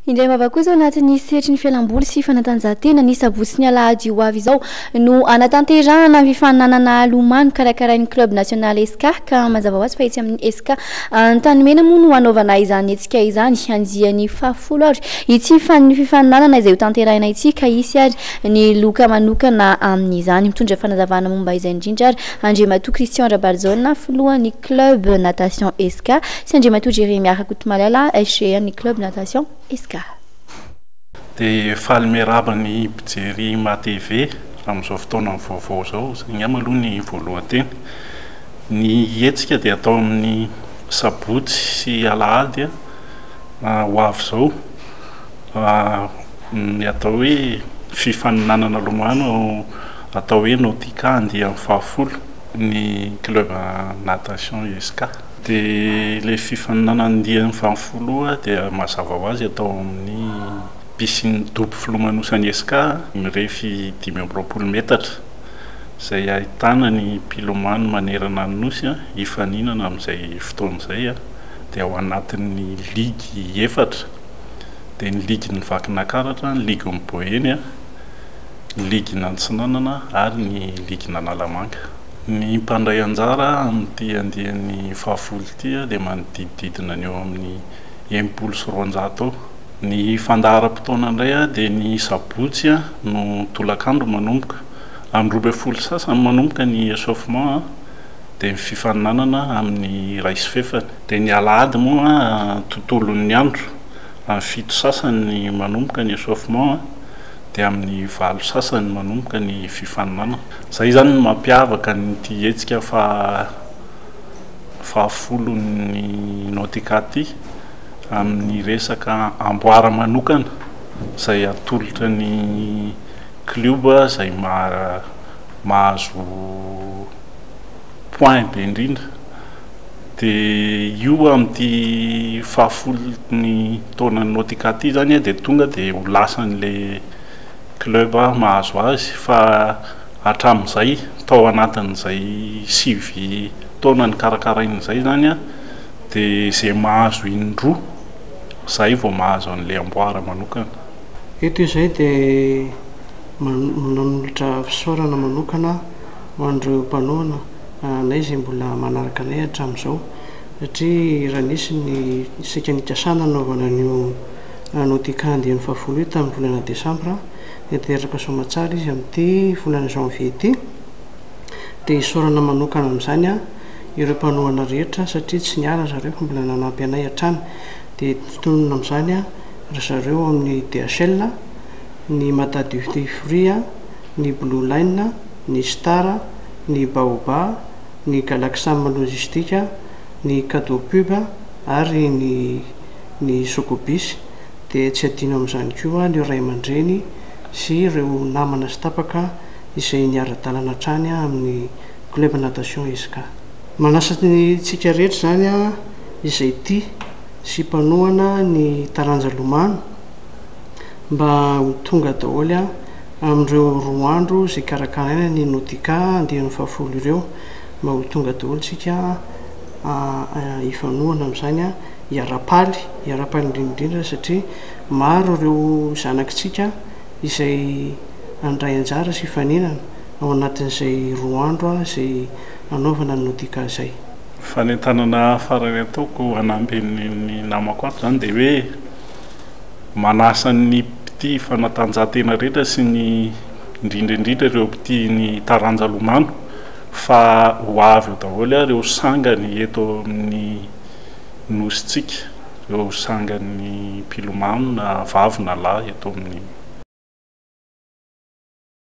Indray vavakoa anatin'ny setry ny fialamboly sy fanatanjahantena ny sabotsy ny alahady ho avy izao no anatanterahana fifaninanana lomano karakarain'ny club national SK ka mazava ho azy fa etsy amin'ny SK Antanimena moa no anaovana izany hetsika izany andian'ny fahafolo ary ity fifaninanana izay ho tanterahina ity ka isy ary ny loka manokana amin'izany mitondra fanazavana momba izay indrindra ary Andriamatoa Christian Rabarzona filohan'ny club natation SK sy Andriamatoa Jérémy Kotomalala SGN club natation SK. Dia faly miaraba ny mpijery MATV amin'izao fotoana vaovao izao zany aloha ny voalohanteny ny hetsika dia atao amin'ny sabotsy sy alahady ho avy izao ny atao hoe fifaninanana lomano atao hoe Nautica andia amin'ny fahafolo ny club natation SK. Dia ilay fifaninanana andia amin'ny fahafolo dia mazava ho azy atao amin'ny piscine dobo filomanosany SK mirefy 520 metatra izay ahitana ny mpilomano manerana ny nosy hifaninana amin'izay fotoana izay dia ao anatin'ny ligy efatra dia ny ligy ny Vakinakaratra, ny ligy ny Boeny, ny ligy n'Antsinanana ary ny ligy n'Analamanga. Ny mpandray anjara amin'ity andian'ny fahafolo ity dia manodidididina ny eo amin'ny 100 ny fandaharam-potoana indray dia ny sabotsy no tolakandro manomboka amin'ny 12 sasany manomboka ny échauffement dia ny fifaninanana amin'ny ray sy fefany dia ny alahady moa tontolon'ny andro amin'ny 7 sasany manomboka ny échauffement dia amin'ny 9 sasany manomboka ny fifaninanana. Izay zany no mampiavaka nyity hetsika fahafolon'ny Nautica ity amin'ny resaka amboara manokana izay atolotra ny club izay mahazo point be indrindra dia io amin'ity fahafolon'ny taonan'ny Nautica ity zany dia tonga dia ho lasan'ilay club mahazo azy fa hatramin'izay tao anatin'izay 7 taona ny karakarain'izay zany dia izay mahazo indroa izay vao mahazo an'ilay amboara manokana. Eto izay dia manolotra fisaorana manokana ho an'ireo mpanoana nay izay mbola manaraka anay hatramin'izao satria raha nisy ny sika nikasana naovana an'io Nautica andian'ny fahafolo tamin'ny volana Desambra dia teraka soamatsara izy amin'ity volana Janvier ity dia isaorana manokana amin'izany ireo mpanoana rehetra satria tsy niala zareo fa mbola nanampy anay hatrany dia tonona amin'izany ry zareo amin'ny DHL, ny Matadi Free, ny Blue Line, ny Star, ny Baobab, ny Galaxam Logistique, ny Cadeau Pub ary ny Socobis dia tsy adino amin'izany koa ny ray aman-dreny sy ireo namana sy tapaka izay niara-dalana hatrany amin'ny club natation SK. Manasa tsika rehetra zany izay tia sy mpanoana ny taranja lomano mba ho tonga daholo amin'ireo 2 andro izay karakaraina ny Nautica andian'ny fahafolo ireo mba ho tonga daholo tsika hifanoana amin'izany hiara-paly indrindra satria maro ireo zanakitsika izay andray anjara sy hifaninana ao anatin'izay 2 andro izay anaovana ny Nautica izay. Fanentanana farany ataoko hanampy ny namako ato zany dia hoe manasa ny mpitia fanatanjahantena rehetra sy ny indrindraindrindra ireo mpitia ny taranja lomano fa ho avy eo daholo ireo sangany eto amin'ny nositsika, ireo sangan'ny mpilomano na vavy na lahy eto amin'ny